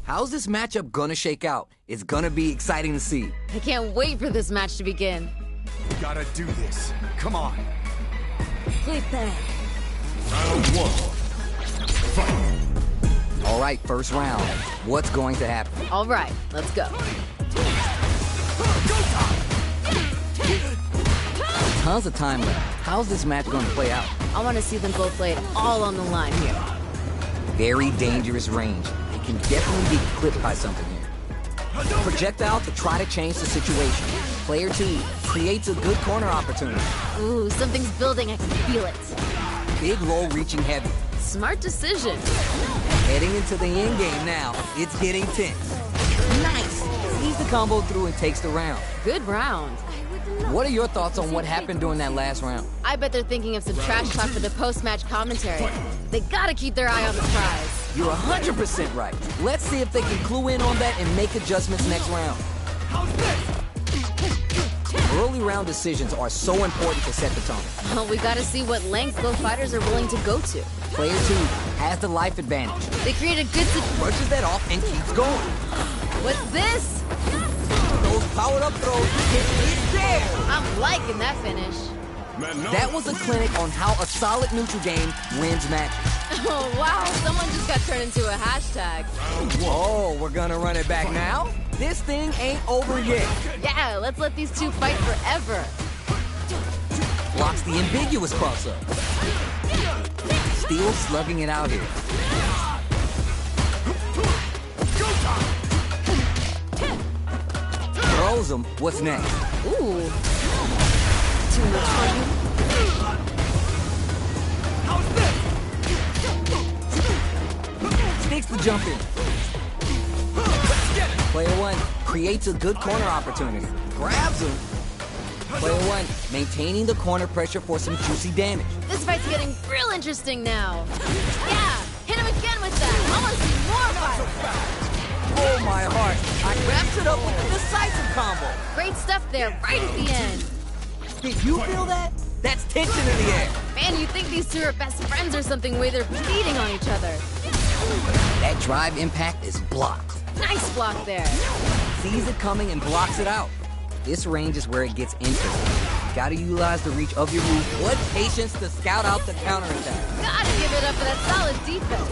How's this matchup gonna shake out? It's gonna be exciting to see. I can't wait for this match to begin. We gotta do this. Come on. Play fair. Round one. Fight. All right, first round. What's going to happen? All right, let's go. Tons of time left. How's this match going to play out? I want to see them both lay it all on the line here. Very dangerous range. They can definitely be clipped by something here. Projectile to try to change the situation. Player 2 creates a good corner opportunity. Ooh, something's building. I can feel it. Big roll reaching heavy. Smart decision. Heading into the end game now. It's getting tense. Nice. Sees the combo through and takes the round. Good round. What are your thoughts on what happened during that last round? I bet they're thinking of some trash talk for the post-match commentary. They gotta keep their eye on the prize. You're 100% right. Let's see if they can clue in on that and make adjustments next round. Early round decisions are so important to set the tone. Well, we gotta see what lengths both fighters are willing to go to. Player 2 has the life advantage. They create a good Brushes that off and keeps going. What's this? Those powered up throws is there. I'm liking that finish. Manon. That was a clinic on how a solid neutral game wins matches. Oh, wow. Someone just got turned into a hashtag. Oh, we're gonna run it back now? This thing ain't over yet. Yeah, let's let these two fight forever. Blocks the ambiguous cross-up. Still slugging it out here. Throws him. What's next? Ooh. Too much for you. Sticks the jump in. Player 1 creates a good corner opportunity. Grabs him. Player 1 maintaining the corner pressure for some juicy damage. This fight's getting real interesting now. Yeah, hit him again with that. I want to see more fight. Oh my heart. I wraps it up with a decisive combo. Great stuff there, right at the end. Did you feel that? That's tension in the air. Man, you think these two are best friends or something, way they're beating on each other. That drive impact is blocked. Nice block there. Sees it coming and blocks it out. This range is where it gets interesting. You gotta utilize the reach of your move. What patience to scout out the counterattack. Gotta give it up for that solid defense.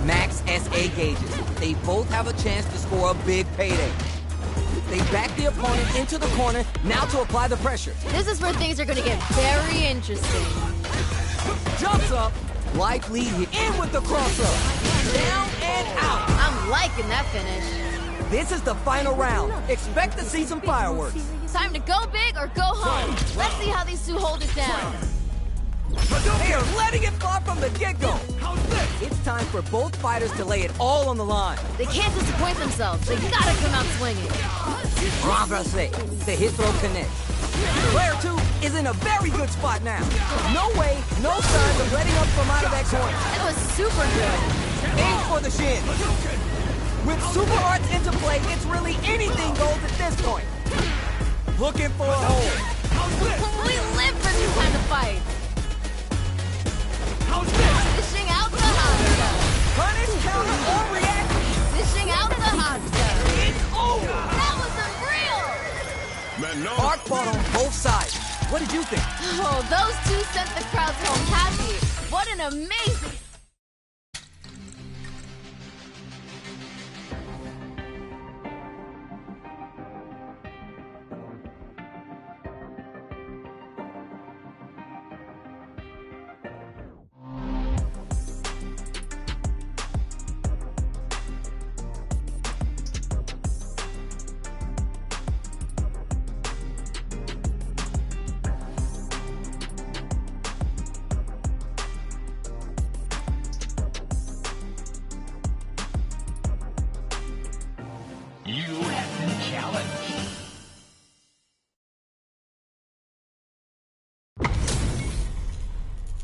Max SA gauges. They both have a chance to score a big payday. They back the opponent into the corner, now to apply the pressure. This is where things are gonna get very interesting. Jumps up, life lead in with the cross-up. Down and out. I'm liking that finish. This is the final round. Expect to see some fireworks. Time to go big or go home. Let's see how these two hold it down. They are letting it fly from the get-go. It's time for both fighters to lay it all on the line. They can't disappoint themselves. They gotta come out swinging. Embrace. The hit throw connects. Player 2 is in a very good spot now. No way, no signs of letting up from out of that corner. That was super good. Aim for the shin. With super arts into play, it's really anything goes at this point. Looking for a hold. We live for this kind of fight. Dishing out the hot stuff. Punish, counter, or react. Dishing out the hot stuff. It's over. That was unreal. Manon. Art fought on both sides. What did you think? Oh, those two sent the crowds home happy. What an amazing... You have been challenged.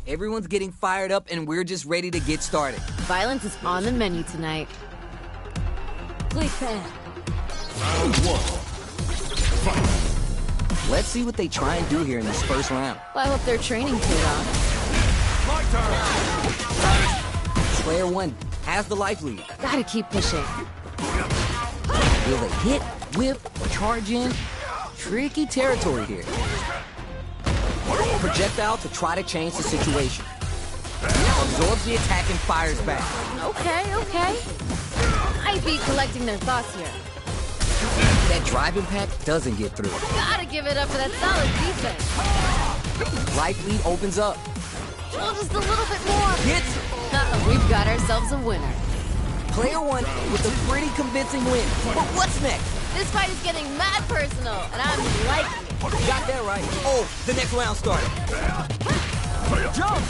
Everyone's getting fired up and we're just ready to get started. Violence is on the menu tonight. Play fair. Round one. Fight. Let's see what they try and do here in this first round. Well, I hope their training paid off. My turn. Player 1 has the life lead. Gotta keep pushing. Will they hit, whip, or charge in? Tricky territory here. Projectile to try to change the situation. Absorbs the attack and fires back. Okay. Might be collecting their thoughts here. That drive impact doesn't get through. Gotta give it up for that solid defense. Life lead opens up. Well, just a little bit more. Gets it. We've got ourselves a winner. Player one with a pretty convincing win. But what's next? This fight is getting mad personal, and I'm liking it. Got that right. Oh, the next round started. Jump!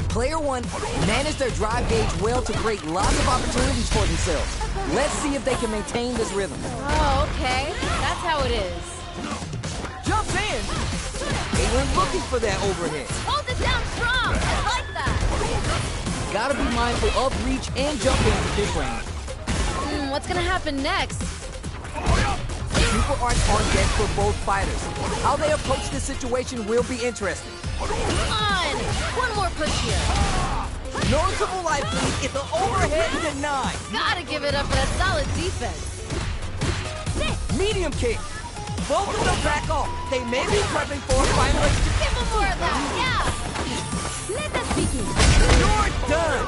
Player one managed their drive gauge well to create lots of opportunities for themselves. Let's see if they can maintain this rhythm. Oh, okay. That's how it is. Jumps in! They weren't looking for that overhead. Hold it down strong. I like that. Gotta be mindful of reach and jump in with this round. What's gonna happen next? Super arts on deck for both fighters. How they approach this situation will be interesting. Come on! One more push here. Noticeable life lead is the overhead denied. Gotta give it up for that solid defense. Medium kick. Both of them back off. They may be prepping for a final exchange. Give them more of that, yeah! Let us begin. You're done!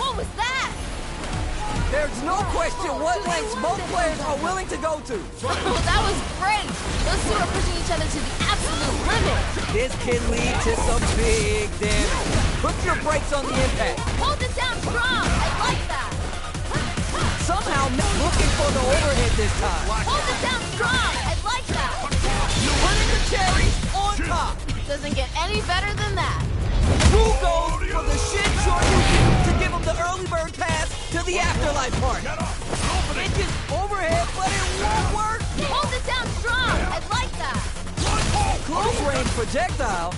What was that? There's no question what lengths both players are willing to go to. Oh, that was great! Those two are pushing each other to the absolute limit. This can lead to some big damage. Put your brakes on the impact. Hold it down strong. I like that. Somehow looking for the overhead this time. Hold it down strong. I like that. Putting the cherry on top. Doesn't get any better than that. Who goes for the shit shoryuken to give him the early bird pass to the afterlife part? It is overhead, but it won't work. Hold it down strong. I like that. Close range projectile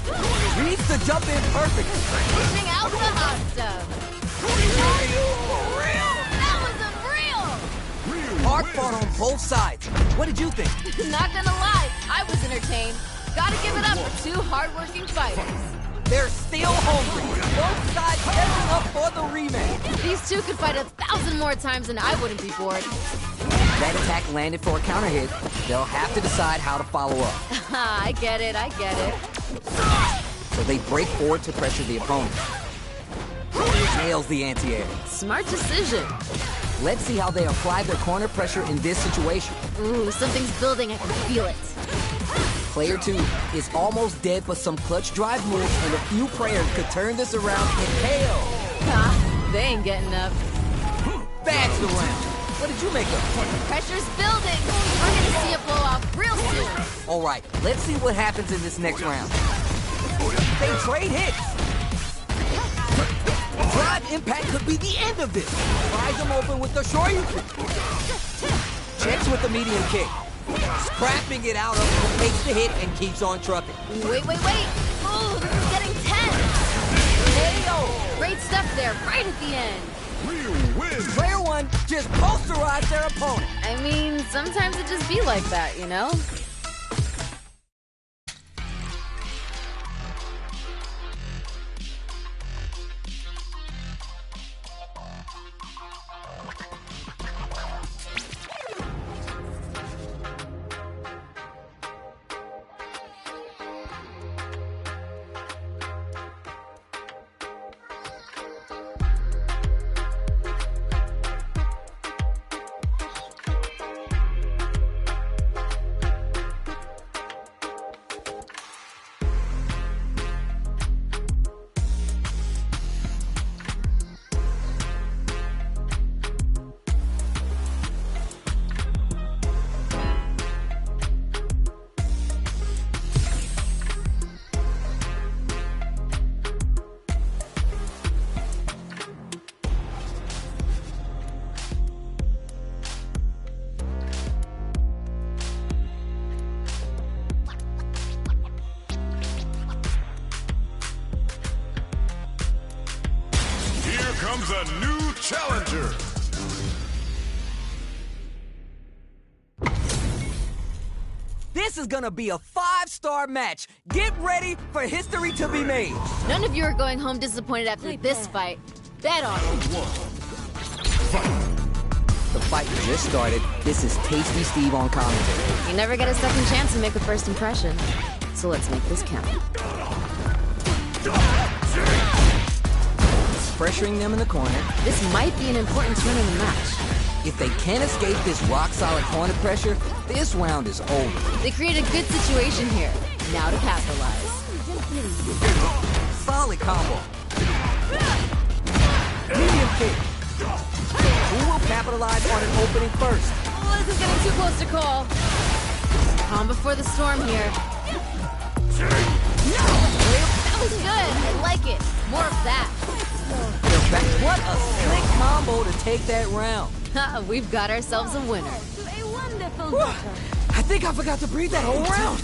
reads the jump in perfectly. Pushing out the hot stuff. Are you for real? That was unreal. Hard fought on both sides. What did you think? Not gonna lie, I was entertained. Gotta give it up for two hardworking fighters. They're still hungry. Both sides stepping up for the rematch. These two could fight 1,000 more times and I wouldn't be bored. That attack landed for a counter hit. They'll have to decide how to follow up. I get it. So they break forward to pressure the opponent. Nails the anti-air. Smart decision. Let's see how they apply their corner pressure in this situation. Ooh, something's building. I can feel it. Player 2 is almost dead, but some clutch drive moves and a few prayers could turn this around in KO. Ha, they ain't getting up. Bags the round. What did you make of it? Pressure's building. We're gonna see a blowout real soon. All right, let's see what happens in this next round. They trade hits. Drive impact could be the end of this. Pries them open with the shoryuken. Checks with the medium kick. Scrapping it out of him, takes the hit and keeps on trucking. Wait. Ooh, this is getting tense. KO. Great stuff there, right at the end. Player 1 just posterized their opponent. I mean, sometimes it just be like that, you know? Comes a new challenger. This This is gonna be a 5-star match. Get ready for history to be made. None of you are going home disappointed after this fight. Bet on it. The fight just started. This is Tasty Steve on commentary. You never get a second chance to make a first impression. So let's make this count. Pressuring them in the corner. This might be an important turn in the match. If they can't escape this rock-solid corner pressure, this round is over. They create a good situation here. Now to capitalize. Solid combo. Medium kick. Who will capitalize on an opening first? Oh, this is getting too close to call. Calm before the storm here. That was good. I like it. More of that. They're back. What a slick combo to take that round. We've got ourselves a winner. A wonderful I think I forgot to breathe that whole round.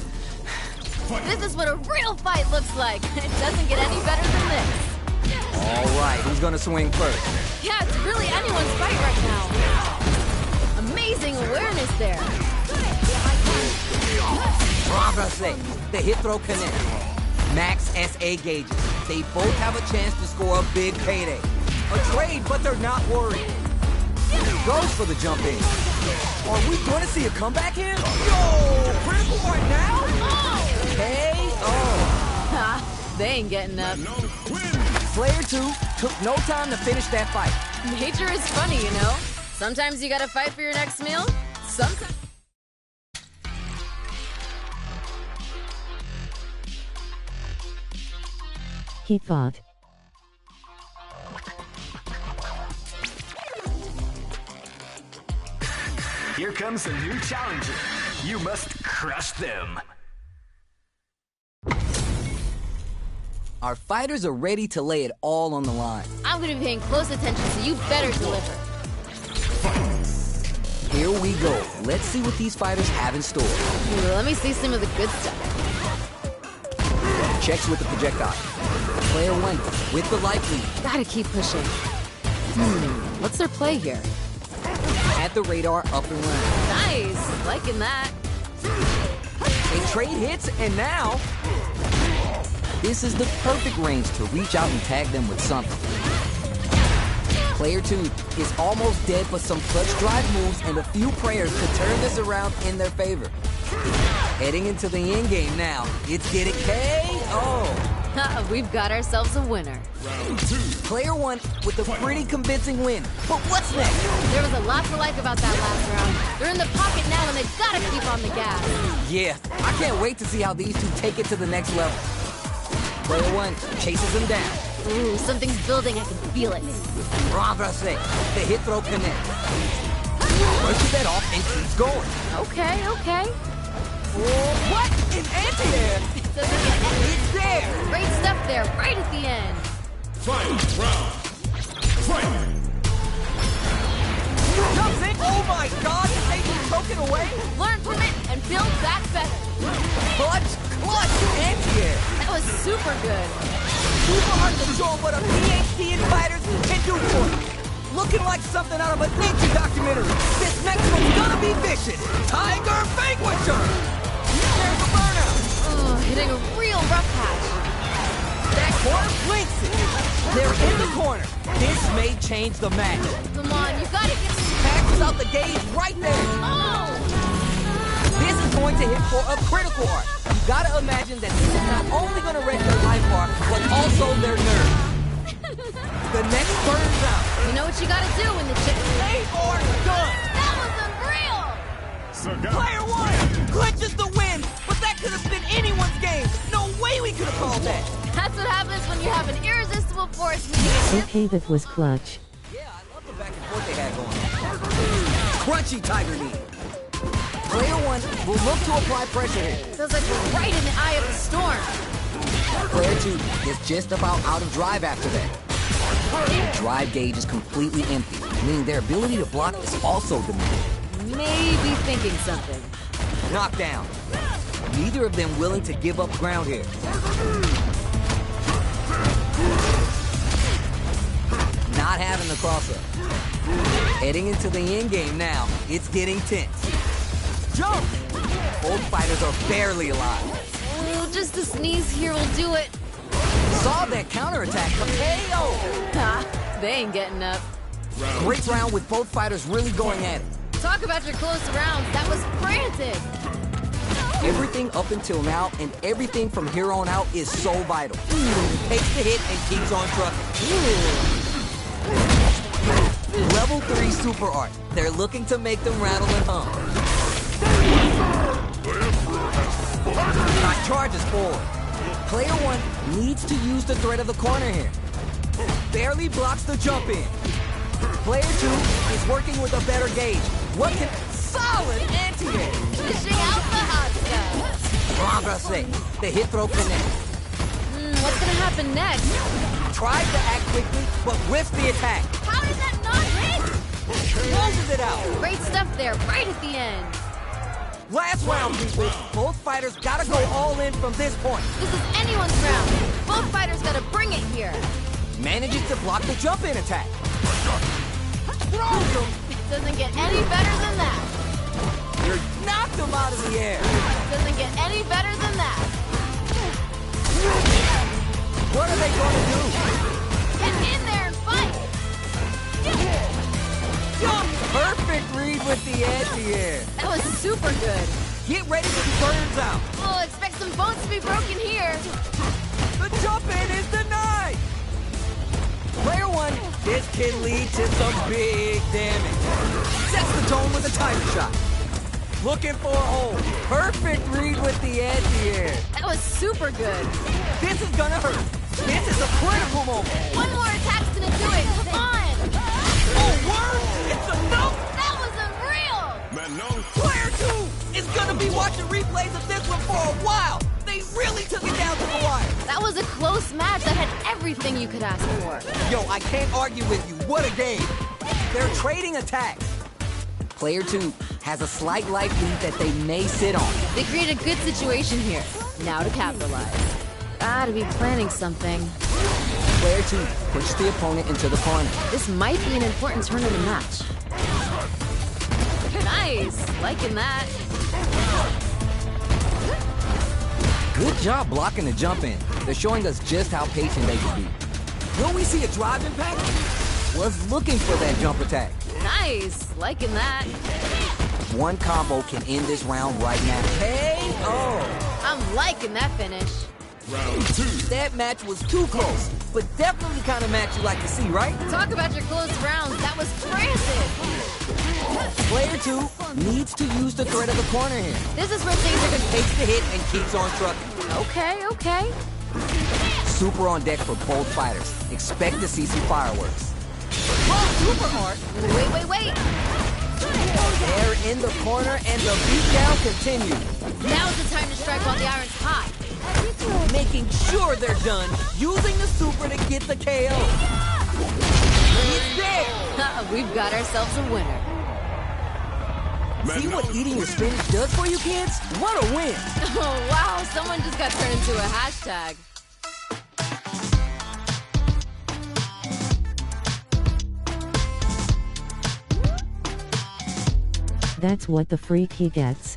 This is what a real fight looks like. It doesn't get any better than this. All right, who's gonna swing first? Yeah, it's really anyone's fight right now. Amazing awareness there. Bravo, the hit throw connect. Max SA gauges. They both have a chance to score a big payday. A trade, but they're not worried. Goes for the jump in. Are we going to see a comeback here? Yo, critical right now? Ha, they ain't getting up. Player 2 took no time to finish that fight. Nature is funny, you know? Sometimes you gotta fight for your next meal. Sometimes... He thought. Here comes a new challenger. You must crush them. Our fighters are ready to lay it all on the line. I'm gonna be paying close attention, so you better deliver. Here we go. Let's see what these fighters have in store. Let me see some of the good stuff. Checks with the projectile. Player 1 with the life lead. Gotta keep pushing. What's their play here? At the radar, up and running. Nice, liking that. They trade hits, and now... this is the perfect range to reach out and tag them with something. Player 2 is almost dead, but some clutch drive moves and a few prayers to turn this around in their favor. Heading into the end game now. It's getting KO. We've got ourselves a winner. Player 1 with a pretty convincing win. But what's next? There was a lot to like about that last round. They're in the pocket now, and they've got to keep on the gas. Yeah, I can't wait to see how these two take it to the next level. Player 1 chases him down. Ooh, something's building. I can feel it. Bravo, the hit throw connect. Pushes that off and keeps going. Okay. Oh, what? It's anti-air! It's there! Great stuff there, right at the end. Fight round. Fight. Jumps in. Oh my God! They just broke it away. Learn from it and build back better. Clutch, anti-air. That was super good. Super hard to show what a PhD in fighters can do for you. Looking like something out of a nature documentary. This next one's gonna be vicious. Tiger Vanquisher. There's a burnout. Oh, hitting a real rough patch. That corner blinks it. They're in the corner. This may change the match. Come on, you gotta get... Maxes out the gauge right there. Oh! This is going to hit for a critical art. You gotta imagine that this is not only gonna wreck their life art, but also their nerve. The next burns out. You know what you gotta do when the chip... They are done. That was unreal! Player 1 clinches the win, but that could have been anyone's game. No way we could have called that. That's what happens when you have an irresistible force meeting. Okay, that was clutch. Yeah, I love the back and forth they had going on. Crunchy Tiger knee. Player 1 will look to apply pressure here. Feels like we're right in the eye of the storm. Player 2 is just about out of drive after that. Their drive gauge is completely empty, meaning their ability to block is also diminished. Maybe thinking something. Knockdown. Neither of them willing to give up ground here. Not having the crosser. Heading into the end game now. It's getting tense. Jump! both fighters are barely alive. Oh, just a sneeze here will do it. Saw that counterattack, KO! Ha, they ain't getting up. Great round with both fighters really going at it. Talk about your close rounds. That was frantic. Everything up until now and everything from here on out is so vital. Takes the hit and keeps on trucking. Level 3 super art. They're looking to make them rattle and hum. Got charges forward. Player 1 needs to use the threat of the corner here. Barely blocks the jump in. Player 2 is working with a better gauge. What can... Solid anti-air! Dishing out the hot stuff. Progress. The hit throw connects. What's gonna happen next? Tries to act quickly, but whiffs the attack. How did that not hit? Closes it out. Great stuff there, right at the end. Last round, people. Both fighters gotta go all in from this point. This is anyone's round. Both fighters gotta bring it here. Manages to block the jump-in attack. Throws him. Doesn't get any better than that. Knocked him out of the air. Doesn't get any better than that. What are they gonna do? Get in there and fight. Perfect read with the anti-air. That was super good. Get ready to be burns out. Oh, expect some bones to be broken here. The jump-in is denied. Player 1, this can lead to some big damage. Sets the tone with a tiger shot. Looking for a hole. Perfect read with the anti-air. That was super good. This is gonna hurt. This is a critical moment. One more attack's gonna do it. Come on. Oh, word! It's enough! That was unreal. Manon. Player 2 is gonna be watching replays of this one for a while. They really took it down to the wire. That was a close match that had everything you could ask for. Yo, I can't argue with you. What a game. They're trading attacks. Player 2 has a slight life lead that they may sit on. They created a good situation here. Now to capitalize. Gotta be planning something. Player 2 pushes the opponent into the corner. This might be an important turn of the match. Nice. Liking that. Good job blocking the jump in. They're showing us just how patient they can be. Will we see a drive impact? Was looking for that jump attack. Nice. Liking that. One combo can end this round right now. KO! I'm liking that finish. Round 2. That match was too close, but definitely kind of match you like to see, right? Talk about your close rounds. That was frantic. Player 2 needs to use the threat of the corner here. This is where things are gonna Takes the hit and keeps on trucking. Okay. Super on deck for both fighters. Expect to see some fireworks. Oh, super hard. Wait. They're in the corner and the beatdown continues. Now's the time to strike while the iron's hot. Making sure they're done, using the super to get the KO. He's there. We've got ourselves a winner. See what eating your spinach does for you kids? What a win. Oh, wow. Someone just got turned into a hashtag. That's what the freak he gets.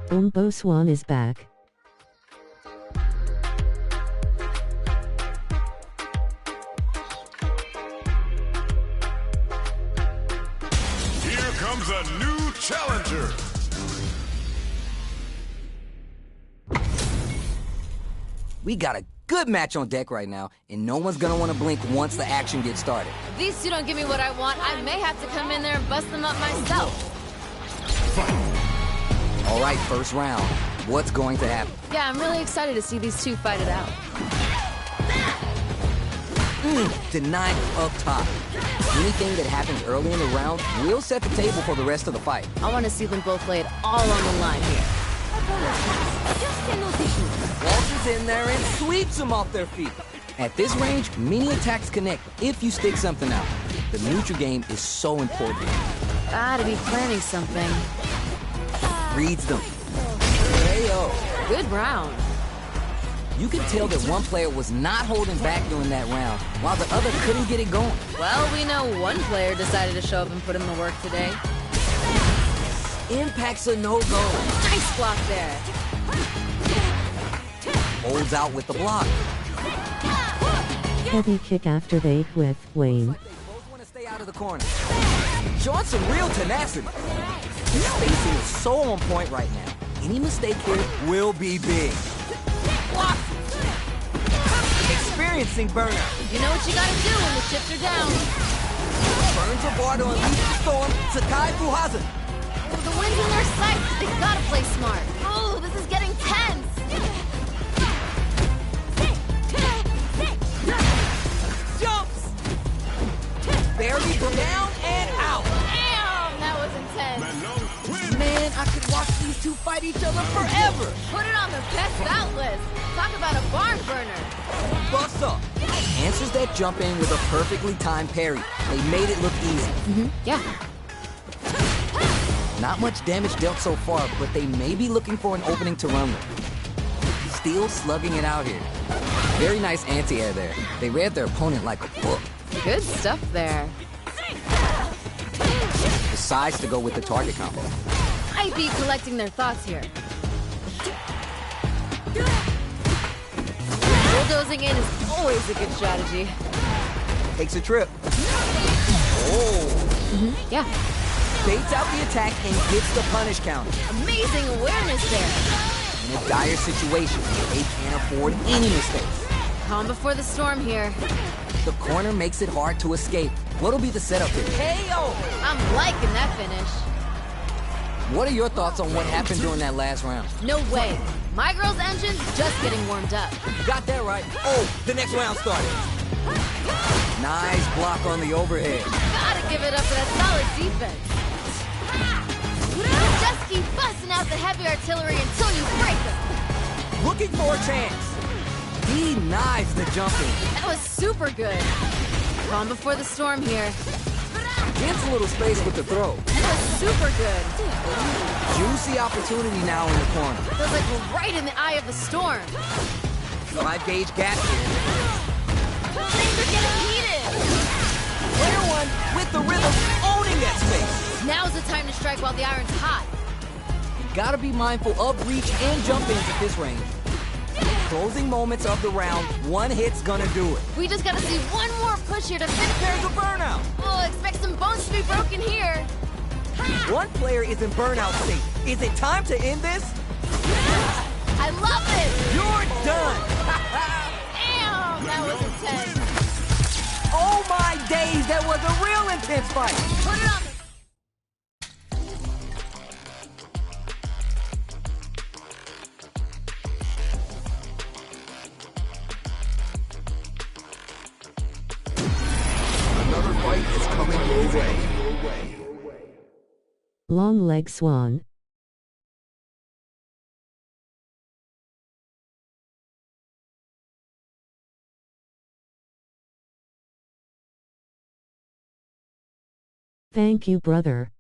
Umbo Swan is back. Here comes a new challenger. We got a good match on deck right now, and no one's gonna want to blink once the action gets started. If these two don't give me what I want, I may have to come in there and bust them up myself. All right, first round. What's going to happen? Yeah, I'm really excited to see these two fight it out. Denied up top. Anything that happens early in the round will set the table for the rest of the fight. I want to see them both lay it all on the line here. Walters in there and sweeps them off their feet. At this range, many attacks connect if you stick something out. The neutral game is so important. Gotta be planning something. Reads them. KO. Good round. You could tell that one player was not holding back during that round, while the other couldn't get it going. Well, we know one player decided to show up and put in the work today. Impact's a no-go. Nice block there. Holds out with the block. Heavy kick after they with Wayne. They both want to stay out of the corner. Showing some real tenacity. His spacing is so on point right now. Any mistake here will be big. Block. Experiencing burnout. You know what you gotta do when the chips are down. Burns a bar to unleash the storm. Sakai Fuhaza. With the wind's in their sights, they gotta play smart. Oh, this is getting tense. Jumps. Barely down and out. Damn, that was intense. Manon wins. Man, I could watch these two fight each other forever. Put it on the best out list. Talk about a barn burner. Bust up. Answers that jump in with a perfectly timed parry. They made it look easy. Yeah. Not much damage dealt so far, but they may be looking for an opening to run with. Still slugging it out here. Very nice anti-air there. They read their opponent like a book. Good stuff there. Decides to go with the target combo. Might be collecting their thoughts here. Bulldozing in is always a good strategy. Takes a trip. Oh. Yeah. Baits out the attack and gets the punish counter. Amazing awareness there. In a dire situation, they can't afford any mistakes. Calm before the storm here. The corner makes it hard to escape. What'll be the setup here? KO! I'm liking that finish. What are your thoughts on what happened during that last round? No way. My girl's engine's just getting warmed up. Got that right. Oh, the next round started. Nice block on the overhead. Gotta give it up for that solid defense. Just keep busting out the heavy artillery until you break them. Looking for a chance. Denies the jumping. That was super good. Calm before the storm here. Gets a little space with the throw. That was super good. Juicy opportunity now in the corner. Feels like we're right in the eye of the storm. 5-gauge gap here. Things are getting heated. Player one with the rhythm, owning that space. Now's the time to strike while the iron's hot. Gotta be mindful of reach and jump ins at this range. Closing moments of the round, one hit's gonna do it. We just gotta see one more push here to finish. There's a burnout. Oh, expect some bones to be broken here. One player is in burnout state. Is it time to end this? I love it. You're done. Damn, that was intense. Oh my days, that was a real intense fight. Put it on the... Another fight is coming your way. Long leg swan. Thank you, brother.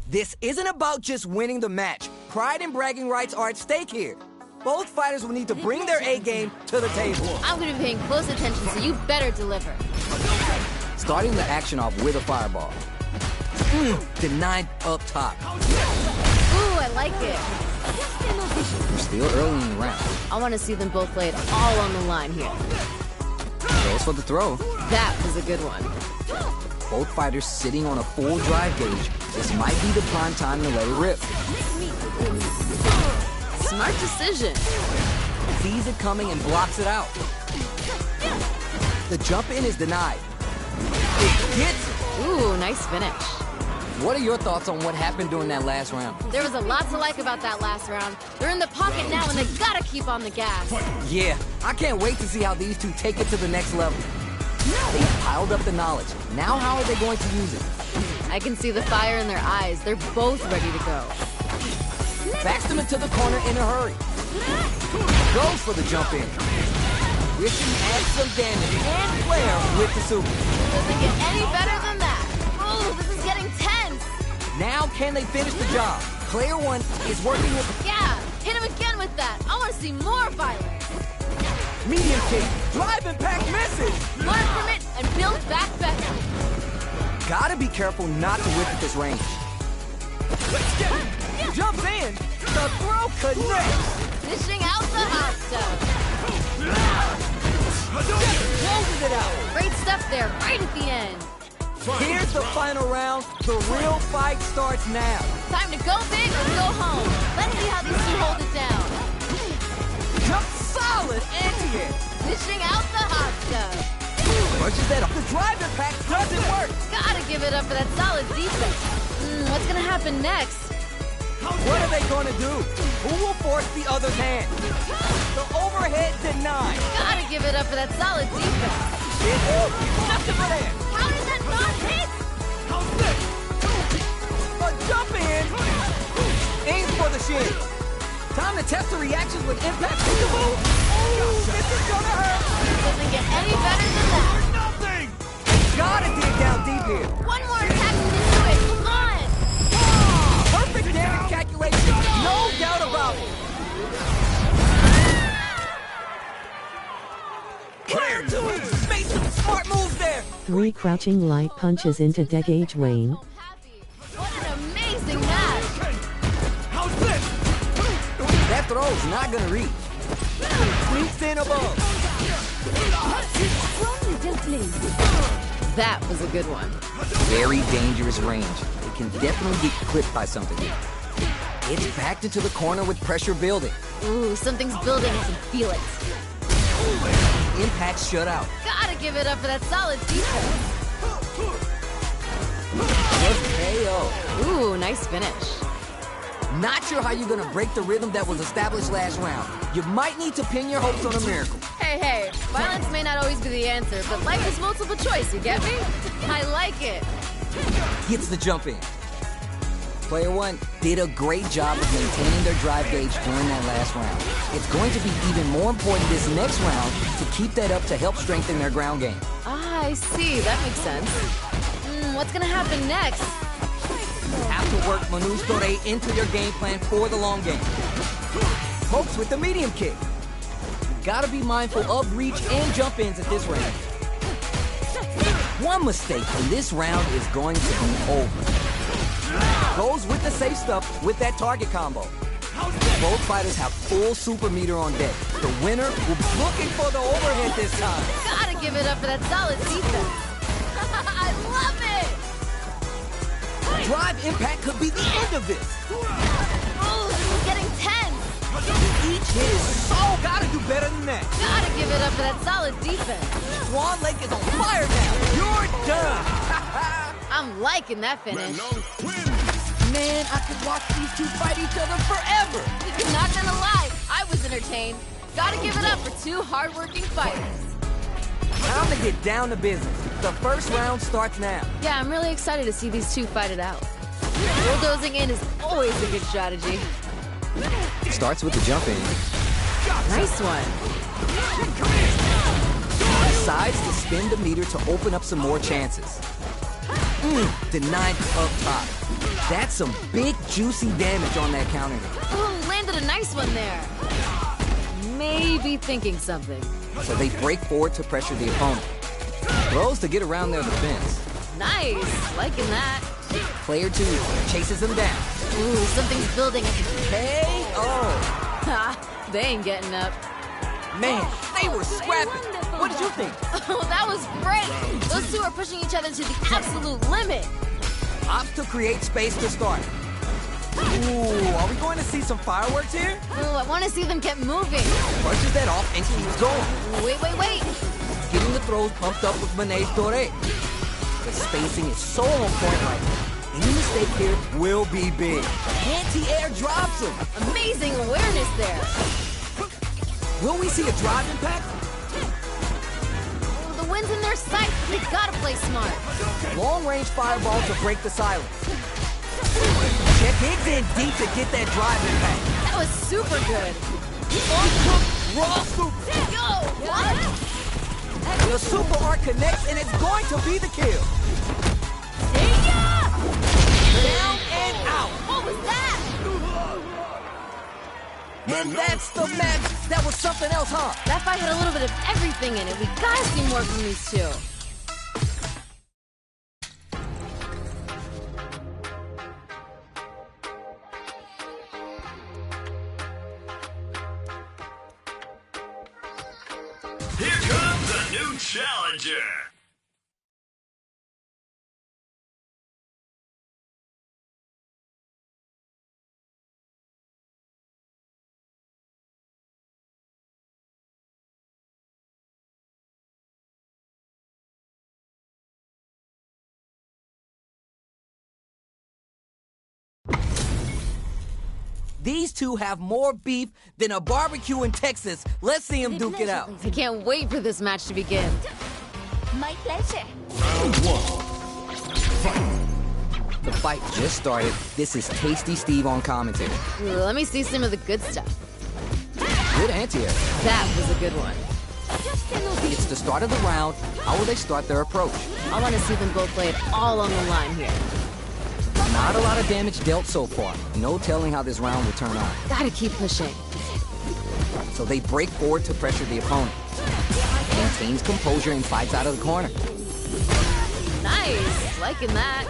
This isn't about just winning the match. Pride and bragging rights are at stake here. Both fighters will need to bring their A game to the table. I'm gonna be paying close attention, so you better deliver. Starting the action off with a fireball. Denied up top. Ooh, I like it. We're still early in the round. I want to see them both lay it all on the line here. Goes for the throw. That was a good one. Both fighters sitting on a full drive gauge. This might be the prime time to let it rip. Smart decision. Sees it coming and blocks it out. The jump in is denied. It gets it. Ooh, nice finish. What are your thoughts on what happened during that last round? There was a lot to like about that last round. They're in the pocket now, and they gotta keep on the gas. Yeah, I can't wait to see how these two take it to the next level. They've piled up the knowledge. Now how are they going to use it? I can see the fire in their eyes. They're both ready to go. Backs them into the corner in a hurry. Goes for the jump in. Wishing adds some damage and flair with the super. Doesn't get any better than that. Ooh, this is getting tense. Now can they finish the job? Player 1 is working with Yeah, hit him again with that. I want to see more violence. medium kick. Drive impact misses. Learn from it and build back better. Gotta be careful not to whip at this range. Let's get it. Jumps in. The throw connects. Dishing out the hot stuff. Closes it out. Great stuff there, right at the end. Here's the final round. The real fight starts now. Time to go big or go home. Let's see how these two hold it down. Jump solid anti-hit. Dishing out the hot stuff. Rushes that up. The drive impact doesn't work. Gotta give it up for that solid defense. What's gonna happen next? What are they gonna do? Who will force the other's hand? The overhead denied. Gotta give it up for that solid defense. Nothing but air. How did that not hit? A jump in. Aims for the shin. Time to test the reactions with impact. Peekaboo. Oh, this is gonna hurt. Doesn't get any better than that. Nothing! Gotta dig down deep here. One more attack to do it. Come on. Perfect damage calculation. No doubt about it. Player 2 made some smart moves there. 3 crouching light punches into deck age Wayne. So happy. What an amazing match. How's this? That throw's not gonna reach. Sneaks in above. That was a good one. Very dangerous range. It can definitely get clipped by something here. It's backed into the corner with pressure building. Ooh, something's building. I can feel it. Impact shut out. Gotta give it up for that solid defense. Just KO. Ooh, nice finish. Not sure how you're gonna break the rhythm that was established last round. You might need to pin your hopes on a miracle. Hey, violence may not always be the answer, but life is multiple choice, you get me? I like it. Gets the jump in. Player 1 did a great job of maintaining their drive gauge during that last round. It's going to be even more important this next round to keep that up to help strengthen their ground game. Ah, I see. That makes sense. What's gonna happen next? Have to work Manon's Torre into your game plan for the long game. Pokes with the medium kick. You gotta be mindful of reach and jump ins at this range. One mistake and this round is going to be over. Goes with the safe stuff with that target combo. Both fighters have full super meter on deck. The winner will be looking for the overhead this time. Gotta give it up for that solid defense. I love it! Drive impact could be the end of this. Oh, this is getting tense. Each hit is so gotta do better than that. Gotta give it up for that solid defense. Swan Lake is on fire now. You're done. I'm liking that finish. Manon wins! Man, I could watch these two fight each other forever. Not gonna lie, I was entertained. Gotta give it up for two hardworking fighters. Time to get down to business. The first round starts now. Yeah, I'm really excited to see these two fight it out. Bulldozing in is always a good strategy. Starts with the jump in. Nice one. Decides to spin the meter to open up some more chances. Denied up top. That's some big, juicy damage on that counter hit. Ooh, landed a nice one there. Maybe thinking something. So they break forward to pressure the opponent. Throws to get around their defense. Nice, liking that. Player 2 chases them down. Ooh, something's building. KO. Ha, they ain't getting up. Man, they were scrapping. What did you think? Oh, that was great. Those two are pushing each other to the absolute limit. Opts to create space to start. Ooh, are we going to see some fireworks here? Ooh, I want to see them get moving. Brushes that off and keeps going. Wait. Getting the throws pumped up with Manon's Torre. The spacing is so on point right now. Any mistake here will be big. Anti-air drops him. Amazing awareness there. Will we see a drive impact? Ooh, the wind's in their sight. They gotta play smart. Long-range fireball to break the silence. Check digs in deep to get that drive impact. That was super good. Uncooked raw super. Yo, what? The super art connects and it's going to be the kill. Yeah! Down and out. What was that? And that's the match. That was something else, huh? That fight had a little bit of everything in it. We gotta see more from these two. Here comes a new challenger. These two have more beef than a barbecue in Texas. Let's see them duke it out. I can't wait for this match to begin. My pleasure. Round one. Fight. The fight just started. This is Tasty Steve on commentary. Let me see some of the good stuff. Good anti-air. That was a good one. It's the start of the round. How will they start their approach? I want to see them both lay it all on the line here. Not a lot of damage dealt so far. No telling how this round will turn out. Gotta keep pushing. So they break forward to pressure the opponent. Maintains composure and fights out of the corner. Nice, liking that.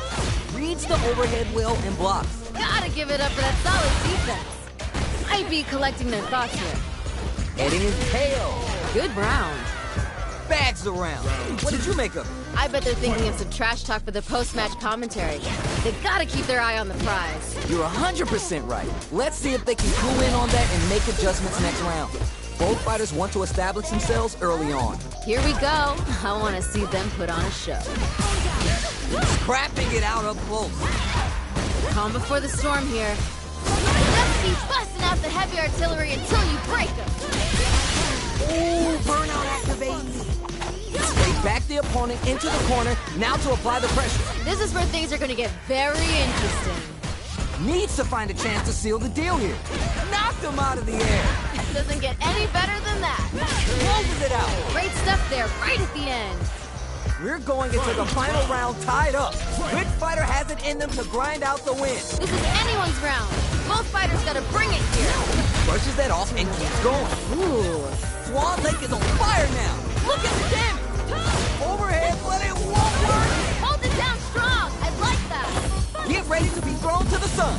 Reads the overhead well and blocks. Gotta give it up for that solid defense. Might be collecting their thoughts here. Heading is tail. Good round. Bags around. What did you make of it? I bet they're thinking of some trash talk for the post-match commentary. They gotta keep their eye on the prize. You're 100% right. Let's see if they can clue in on that and make adjustments next round. Both fighters want to establish themselves early on. Here we go. I want to see them put on a show. Scrapping it out up close. Calm before the storm here. Just keep busting out the heavy artillery until you break them. Ooh, burnout activates. They back the opponent into the corner, now to apply the pressure. This is where things are going to get very interesting. Needs to find a chance to seal the deal here. Knocked him out of the air. Doesn't get any better than that. Closes it out. Great stuff there, right at the end. We're going into the final round tied up. Which fighter has it in them to grind out the win? This is anyone's round. Both fighters got to bring it here. Brushes that off and keeps going. Ooh. Swan Lake is on fire now. Look at the damage. Overhead, but it won't work. Hold it down strong. I like that. Get ready to be thrown to the sun.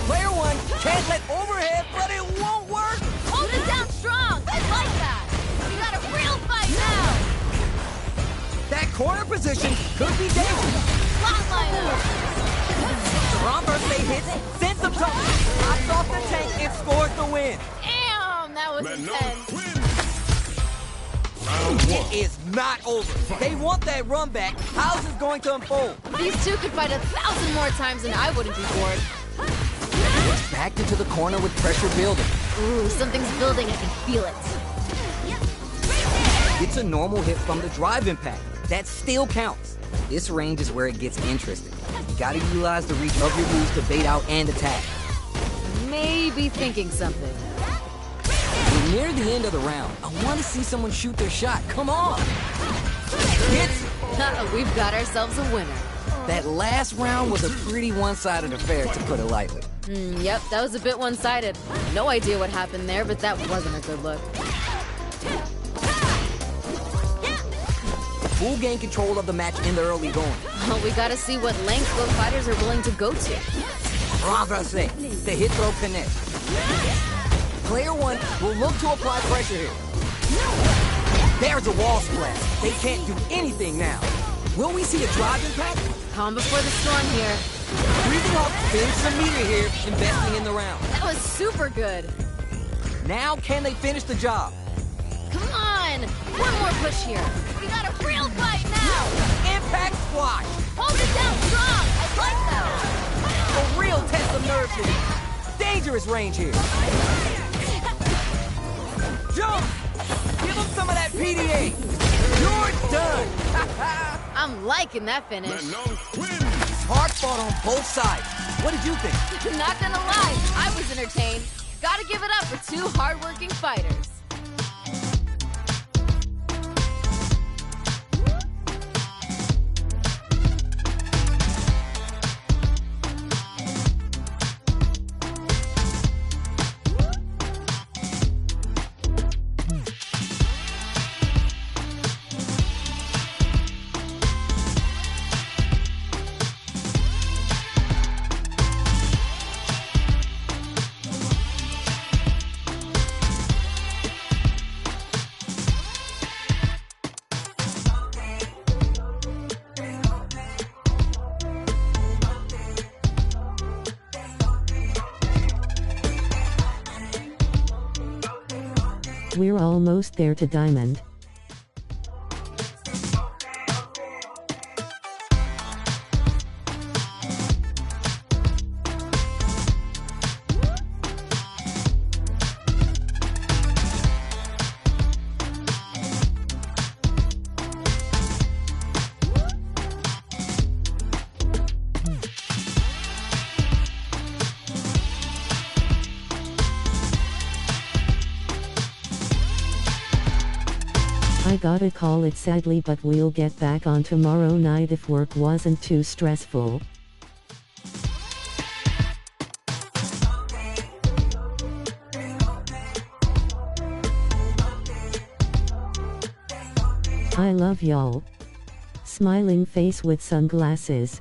Player one can't let overhead, but it won't work. Hold it down strong. I like that. We got a real fight now. That corner position could be dangerous. Flatline up. Ramberse hits, sends them tumbling. Pops off the tank and scores the win. Damn, that was Manon intense. wins. Round one. It is not over. They want that run back. How's this going to unfold? These two could fight 1,000 more times and I wouldn't be bored. It's backed into the corner with pressure building. Ooh, something's building. I can feel it. It's a normal hit from the drive impact. That still counts. This range is where it gets interesting. You gotta utilize the reach of your moves to bait out and attack. Maybe thinking something. We're near the end of the round. I want to see someone shoot their shot. Come on. Hits. We've got ourselves a winner. That last round was a pretty one-sided affair, to put it lightly. Yep, that was a bit one-sided. No idea what happened there, but that wasn't a good look. Full gain control of the match in the early going. Well, we gotta see what length both fighters are willing to go to. Ramberse, the hit throw connects. Player one will look to apply pressure here. There's a wall splash. They can't do anything now. Will we see a drive impact? Calm before the storm here. Breathing off, spins some meter here, investing in the round. That was super good. Now can they finish the job? Come on! One more push here. We got a real fight now! Impact squash. Hold it down strong! I like that! A real test of nerve here. Dangerous range here. Jump! Give him some of that PDA. You're done. I'm liking that finish. Manon wins. Hard fought on both sides. What did you think? Not gonna lie, I was entertained. Gotta give it up for two hardworking fighters. We're almost there to diamond. I gotta call it sadly, but we'll get back on tomorrow night if work wasn't too stressful. I love y'all. Smiling face with sunglasses.